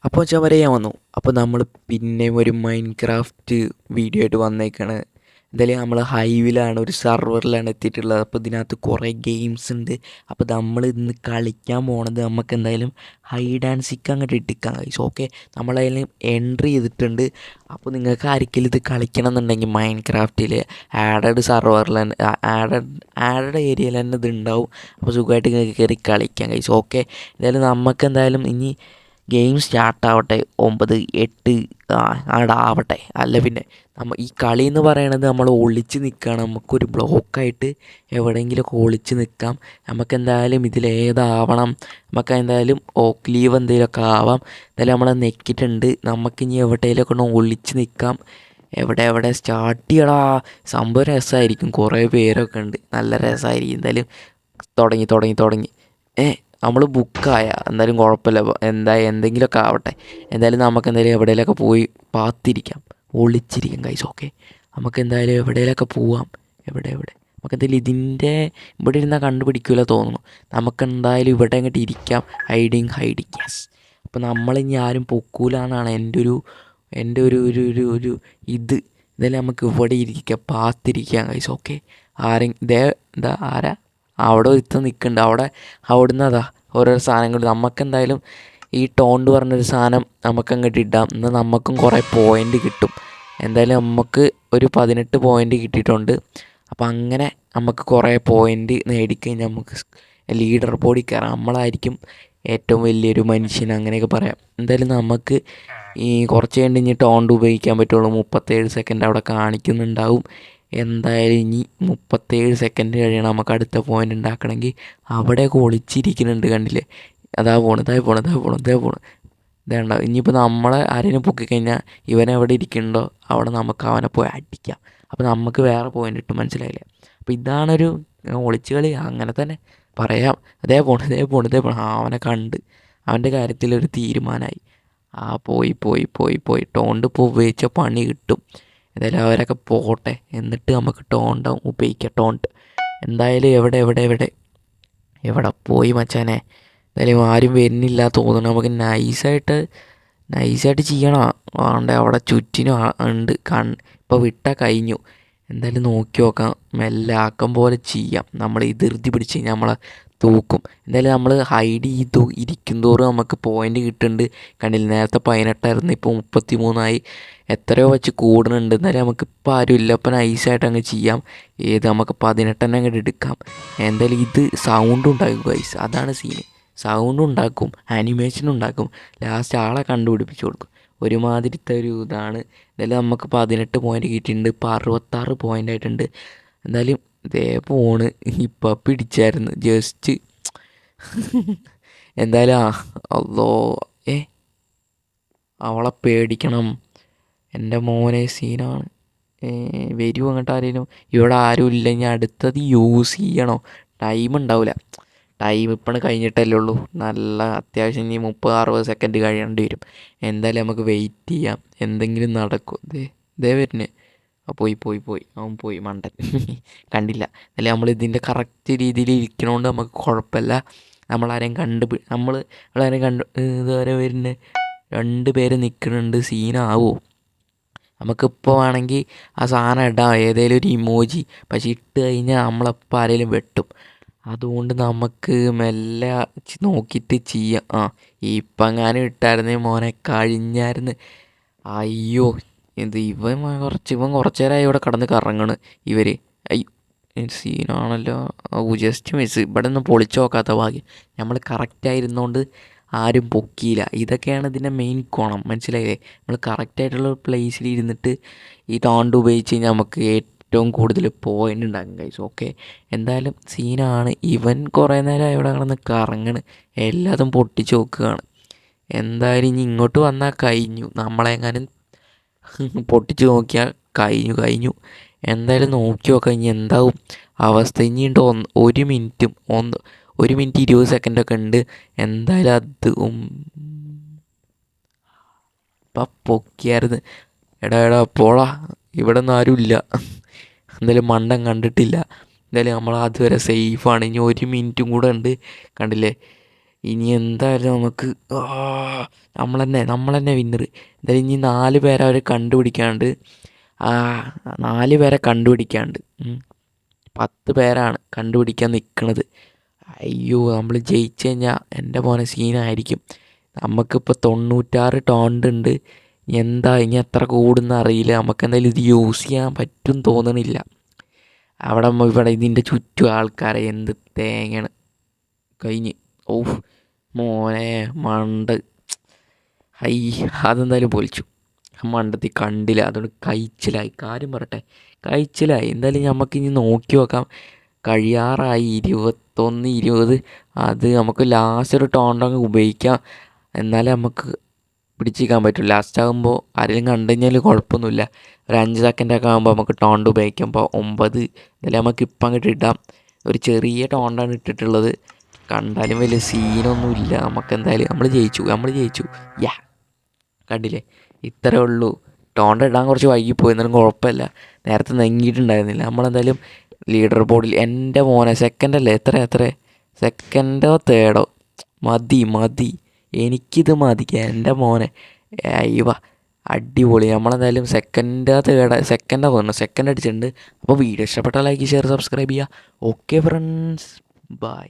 അപ്പോൾ ചവരെ ഞാൻ വന്നു. അപ്പോൾ നമ്മൾ പിന്നെയും ഒരു മൈൻക്രാഫ്റ്റ് വീഡിയോ ആയിട്ട് വന്നേക്കാണ്. എന്തായാലും നമ്മൾ ഹൈവിലാണ്, ഒരു സെർവറിലാണ് എത്തിയിട്ടുള്ളത്. അപ്പോൾ ഇതിനകത്ത് കുറേ ഗെയിംസ് ഉണ്ട്. അപ്പോൾ നമ്മൾ ഇന്ന് കളിക്കാൻ പോണത് നമുക്ക് എന്തായാലും ഹൈഡ് ആൻഡ് സിക്ക് അങ്ങോട്ട് ഇട്ടിക്കാം ഗൈസ്. ഓക്കെ, നമ്മളതിൽ എൻട്രി ചെയ്തിട്ടുണ്ട്. അപ്പോൾ നിങ്ങൾക്ക് ആർക്കെങ്കിലും ഇത് കളിക്കണം എന്നുണ്ടെങ്കിൽ മൈൻക്രാഫ്റ്റിൽ ആഡഡ് സെർവറിൽ തന്നെ ആഡഡ് ഏരിയയിൽ തന്നെ ഇത് ഉണ്ടാവും. അപ്പോൾ സുഖമായിട്ട് നിങ്ങൾക്ക് കയറി കളിക്കാം ഗൈസ്. ഓക്കെ, എന്തായാലും നമുക്ക് എന്തായാലും ഇനി ഗെയിം സ്റ്റാർട്ടാവട്ടെ. 9, 8 ആവട്ടെ. അല്ല പിന്നെ ഈ കളി എന്ന് പറയണത് നമ്മൾ ഒളിച്ച് നിൽക്കുകയാണ്. നമുക്കൊരു ബ്ലോക്കായിട്ട് എവിടെയെങ്കിലുമൊക്കെ ഒളിച്ച് നിൽക്കാം. നമുക്കെന്തായാലും ഇതിലേതാവണം. നമുക്ക് എന്തായാലും ഓക്ക് ലീവ് എന്തെങ്കിലുമൊക്കെ ആവാം. എന്തായാലും നമ്മൾ നെക്കിയിട്ടുണ്ട്. നമുക്കിനി എവിടെയെങ്കിലുമൊക്കെ ഒന്ന് ഒളിച്ച് നിൽക്കാം. എവിടെ സ്റ്റാർട്ട് ചെയ്യടാ. സംഭവം രസമായിരിക്കും. കുറേ പേരൊക്കെ ഉണ്ട്, നല്ല രസമായിരിക്കും. എന്തായാലും തുടങ്ങി നമ്മൾ ബുക്കായ എന്തായാലും കുഴപ്പമില്ല. എന്തെങ്കിലുമൊക്കെ ആവട്ടെ. എന്തായാലും നമുക്ക് എന്തായാലും എവിടെയെങ്കിലുമൊക്കെ പോയി പാത്തിരിക്കാം, ഒളിച്ചിരിക്കാം ഗൈസ്. ഓക്കെ, നമുക്ക് എന്തായാലും എവിടെയെങ്കിലുമൊക്കെ പോവാം. എവിടെ നമുക്കെന്തായാലും ഇതിൻ്റെ ഇവിടെ ഇരുന്നാൽ കണ്ടുപിടിക്കില്ല തോന്നുന്നു. നമുക്കെന്തായാലും ഇവിടെ അങ്ങോട്ട് ഇരിക്കാം. Hiding yes. അപ്പോൾ നമ്മളിനി ആരും പൊക്കൂല എന്നാണ് എൻ്റെ ഒരു ഇത്. എന്തായാലും നമുക്ക് ഇവിടെ ഇരിക്കാം, പാത്തിരിക്കാം ഗൈസ്. ഓക്കെ, എന്താ ആരാ അവിടെ ഒരുത്തൻ നിൽക്കുന്നുണ്ട്. അവിടുന്ന് ഓരോ സാധനങ്ങൾ നമുക്കെന്തായാലും ഈ ടോണ്ട് പറഞ്ഞൊരു സാധനം നമുക്കങ്ങോട്ട് ഇടാം. എന്നാൽ നമുക്കും കുറേ പോയിൻ്റ് കിട്ടും. എന്തായാലും നമുക്ക് ഒരു 18 പോയിൻ്റ് കിട്ടിയിട്ടുണ്ട്. അപ്പം അങ്ങനെ നമുക്ക് കുറേ പോയിൻ്റ് നേടിക്കഴിഞ്ഞാൽ നമുക്ക് ലീഡർ ബോർഡിൽ കയറാം. നമ്മളായിരിക്കും ഏറ്റവും വലിയൊരു മനുഷ്യൻ, അങ്ങനെയൊക്കെ പറയാം. എന്തായാലും നമുക്ക് ഈ കുറച്ച് കഴിഞ്ഞ് ടോണ്ട് ഉപയോഗിക്കാൻ പറ്റുള്ളൂ. 37 സെക്കൻഡ് അവിടെ കാണിക്കുന്നുണ്ടാവും. എന്തായാലും ഇനി 37 സെക്കൻഡ് കഴിയണം നമുക്ക് അടുത്ത പോയിൻ്റ് ഉണ്ടാക്കണമെങ്കിൽ. അവിടെയൊക്കെ ഒളിച്ചിരിക്കുന്നുണ്ട്, കണ്ടില്ലേ? ഇതേണ്ട. ഇനിയിപ്പോൾ നമ്മളെ ആരെങ്കിലും പൊക്കിക്കഴിഞ്ഞാൽ ഇവനെവിടെ ഇരിക്കുന്നുണ്ടോ അവിടെ നമുക്ക് അവനെ പോയി അടിക്കാം. അപ്പോൾ നമുക്ക് വേറെ പോയിൻ്റ് കിട്ടും, മനസ്സിലായില്ലേ? അപ്പോൾ ഇതാണൊരു ഒളിച്ച് കളി, അങ്ങനെ തന്നെ പറയാം. ഇതേ പോണ്. അവനെ കണ്ട് അവൻ്റെ കാര്യത്തിലൊരു തീരുമാനമായി. പോയി ടോണ്ട് ഇപ്പോൾ ഉപയോഗിച്ച പണി കിട്ടും. എന്തായാലും അവരൊക്കെ പോട്ടെ, എന്നിട്ട് നമുക്ക് ടോണ്ട് ഉപയോഗിക്കാം. ടോണ്ട് എന്തായാലും എവിടെ പോയി മച്ചാനെ? എന്തായാലും ആരും വരുന്നില്ല തോന്നുന്നു. നമുക്ക് നൈസായിട്ട് ചെയ്യണം. അവിടെ ചുറ്റിനും ഉണ്ട്. ഇപ്പോൾ വിട്ടാൽ കഴിഞ്ഞു. എന്തായാലും നോക്കാം, മെല്ലെ ആക്കം പോലെ ചെയ്യാം. നമ്മൾ ഈ ധൃതി പിടിച്ച് കഴിഞ്ഞാൽ നമ്മളെ തൂക്കും. എന്തായാലും നമ്മൾ ഹൈഡ് ചെയ്തു ഇരിക്കും തോറും നമുക്ക് പോയിൻ്റ് കിട്ടുന്നുണ്ട്. കണ്ടില്ല, നേരത്തെ 18ആയിരുന്നു, ഇപ്പോൾ 33ആയി. എത്രയോ വെച്ച് കൂടുന്നുണ്ട്. എന്നാലും നമുക്കിപ്പോൾ ആരും ഇല്ല. അപ്പം നൈസായിട്ട് അങ്ങ് ചെയ്യാം. നമുക്ക് 18 തന്നെ അങ്ങോട്ട് എടുക്കാം. എന്തായാലും ഇത് സൗണ്ട് ഉണ്ടാക്കും ഗൈസ്, അതാണ് സീന്. സൗണ്ട് ഉണ്ടാക്കും, ആനിമേഷൻ ഉണ്ടാക്കും, ലാസ്റ്റ് ആളെ കണ്ടുപിടിപ്പിച്ച് കൊടുക്കും. ഒരുമാതിരിത്തെ ഒരു ഇതാണ്. എന്തായാലും നമുക്ക് 18 പോയിൻ്റ് കിട്ടിയിട്ടുണ്ട്. ഇപ്പോൾ 66 പോയിൻ്റ് ആയിട്ടുണ്ട്. എന്തായാലും ഇതേ പോണ്. ഇപ്പം പിടിച്ചായിരുന്നു ജസ്റ്റ്. എന്തായാലും അല്ലോ അവളെ പേടിക്കണം. എൻ്റെ മോനെ സീനാണ്. വരും അങ്ങോട്ട് ആരെങ്കിലും. ഇവിടെ ആരും ഇല്ല. ഇനി അടുത്തത് യൂസ് ചെയ്യണോ? ടൈം ഉണ്ടാവില്ല. ടൈം ഇപ്പം കഴിഞ്ഞിട്ടല്ലേ ഉള്ളൂ. നല്ല അത്യാവശ്യം ഇനി 30-60 സെക്കൻഡ് കഴിയേണ്ടി വരും. എന്തായാലും നമുക്ക് വെയിറ്റ് ചെയ്യാം, എന്തെങ്കിലും നടക്കും. ദേ വരുന്നേ. പോയി അവൻ പോയി, മണ്ടൻ. കണ്ടില്ല. അല്ലെ, നമ്മൾ ഇതിൻ്റെ കറക്റ്റ് രീതിയിൽ ഇരിക്കണോണ്ട് നമുക്ക് കുഴപ്പമില്ല. നമ്മളാരെയും ഇതുവരെ വരുന്നത് 2 പേര് നിൽക്കുന്നുണ്ട്. സീനാവോ? നമുക്കിപ്പോൾ വേണമെങ്കിൽ ആ സാധനം ഇടാം, ഏതെങ്കിലും ഒരു ഇമോജി. പക്ഷെ ഇട്ട് കഴിഞ്ഞാൽ നമ്മളെപ്പോൾ ആരെങ്കിലും വെട്ടും. അതുകൊണ്ട് നമുക്ക് മെല്ലെ നോക്കിയിട്ട് ചെയ്യാം. ഇപ്പം എങ്ങാനും ഇട്ടായിരുന്നേ മോനെ കഴിഞ്ഞായിരുന്നു. അയ്യോ, ഇവൻ കുറച്ച് നേരമായി ഇവിടെ കിടന്ന് കറങ്ങണ്. അയ്യോ, സീനാണല്ലോ. Just miss. ഇവിടെ നിന്ന് പൊളിച്ചു നോക്കാത്ത ഭാഗ്യം. നമ്മൾ കറക്റ്റായിരുന്നോണ്ട് ആരും പൊക്കിയില്ല. ഇതൊക്കെയാണ് ഇതിൻ്റെ മെയിൻ കോണം, മനസ്സിലായില്ലേ? നമ്മൾ കറക്റ്റായിട്ടുള്ള പ്ലേസിൽ ഇരുന്നിട്ട് ഈ ടോണ്ട് ഉപയോഗിച്ച് കഴിഞ്ഞാൽ നമുക്ക് ഏറ്റവും കൂടുതൽ പോയിൻ്റ് ഉണ്ടാകും ഗൈസ്. ഓക്കെ, എന്തായാലും സീനാണ്. ഇവൻ കുറേ നേരം ഇവിടെ കിടന്ന് കറങ്ങണ്, എല്ലാതും പൊട്ടിച്ച് നോക്കുകയാണ്. എന്തായാലും ഇനി ഇങ്ങോട്ട് വന്നാൽ കഴിഞ്ഞു. നമ്മളെങ്ങാനും പൊട്ടിച്ച് നോക്കിയാൽ കഴിഞ്ഞു. എന്തായാലും നോക്കി നോക്കാം ഇനി എന്താവും അവസ്ഥ. ഇനിയുണ്ട് 1 മിനിറ്റും 1 മിനിറ്റ് 20 സെക്കൻഡൊക്കെ ഉണ്ട്. എന്തായാലും അത് ഇപ്പം പൊക്കിയായിരുന്നു. എടാ പോളാ, ഇവിടെ ഒന്നും ആരുമില്ല. എന്തായാലും മണ്ടൻ കണ്ടിട്ടില്ല. എന്തായാലും നമ്മൾ അതുവരെ സേഫാണ്. ഇനി 1 മിനിറ്റും കൂടെ ഉണ്ട്. കണ്ടില്ലേ, ഇനി എന്തായാലും നമുക്ക് നമ്മൾ തന്നെ വിന്നർ. എന്തായാലും ഇനി 4 പേരെ അവർ കണ്ടുപിടിക്കാണ്ട് 4 പേരെ കണ്ടുപിടിക്കാണ്ട് 10 പേരാണ് കണ്ടുപിടിക്കാൻ നിൽക്കുന്നത്. അയ്യോ, നമ്മൾ ജയിച്ചു കഴിഞ്ഞാൽ എൻ്റെ മോനെ സീനായിരിക്കും. നമുക്കിപ്പോൾ 96 ടോണ്ട് ഉണ്ട്. എന്താ ഇനി എത്ര കൂടുന്ന അറിയില്ല. നമുക്ക് എന്തായാലും ഇത് യൂസ് ചെയ്യാൻ പറ്റും തോന്നണില്ല. ഇവിടെ ഇതിൻ്റെ ചുറ്റും ആൾക്കാരെ എന്ത് തേങ്ങയാണ്. കഴിഞ്ഞ് ഓഹ് മോനെ മണ്ട് ഹൈ, അതെന്തായാലും പൊളിച്ചു. മണ്ടത്തി കണ്ടില്ല, അതുകൊണ്ട് കഴിച്ചിലായി. കാര്യം പറയട്ടെ, കഴിച്ചിലായി. എന്തായാലും നമുക്കിനി നോക്കി നോക്കാം. കഴിയാറായി 21, 20. അത് നമുക്ക് ലാസ്റ്റ് ഒരു ടോണ്ടങ്ങ് ഉപയോഗിക്കാം. എന്നാലേ നമുക്ക് പിടിച്ചിരിക്കാൻ പറ്റും. ലാസ്റ്റ് ആകുമ്പോൾ ആരെങ്കിലും കണ്ടു കഴിഞ്ഞാൽ കുഴപ്പമൊന്നുമില്ല. ഒരു 5 സെക്കൻഡൊക്കെ ആകുമ്പോൾ നമുക്ക് ടോണ്ട് ഉപയോഗിക്കുമ്പോൾ 9. എന്തായാലും നമുക്ക് ഇപ്പം അങ്ങോട്ട് ഇടാം. ഒരു ചെറിയ ടോണ്ടാണ് ഇട്ടിട്ടുള്ളത്. കണ്ടാലും വലിയ സീനൊന്നുമില്ല. നമുക്കെന്തായാലും നമ്മൾ ജയിച്ചു. യാ, കണ്ടില്ലേ, ഇത്രേ ഉള്ളൂ. ടോണ്ട ഇടാൻ കുറച്ച് വൈകിപ്പോയി, എന്നാലും കുഴപ്പമില്ല. നേരത്തെ നെങ്ങിയിട്ടുണ്ടായിരുന്നില്ല. നമ്മളെന്തായാലും ലീഡർ ബോർഡിൽ എൻ്റെ മോനെ സെക്കൻഡല്ലേ, എത്ര സെക്കൻഡോ തേർഡോ മതി. എനിക്കിത് മതി എൻ്റെ മോനെ. അയ്യവ അടിപൊളി. നമ്മളെന്തായാലും സെക്കൻഡാ തോന്നുന്നു, സെക്കൻഡ് അടിച്ചിട്ടുണ്ട്. അപ്പോൾ വീഡിയോ ഇഷ്ടപ്പെട്ടാൽ ലൈക്ക്, ഷെയർ, സബ്സ്ക്രൈബ് ചെയ്യുക. Okay friends, by.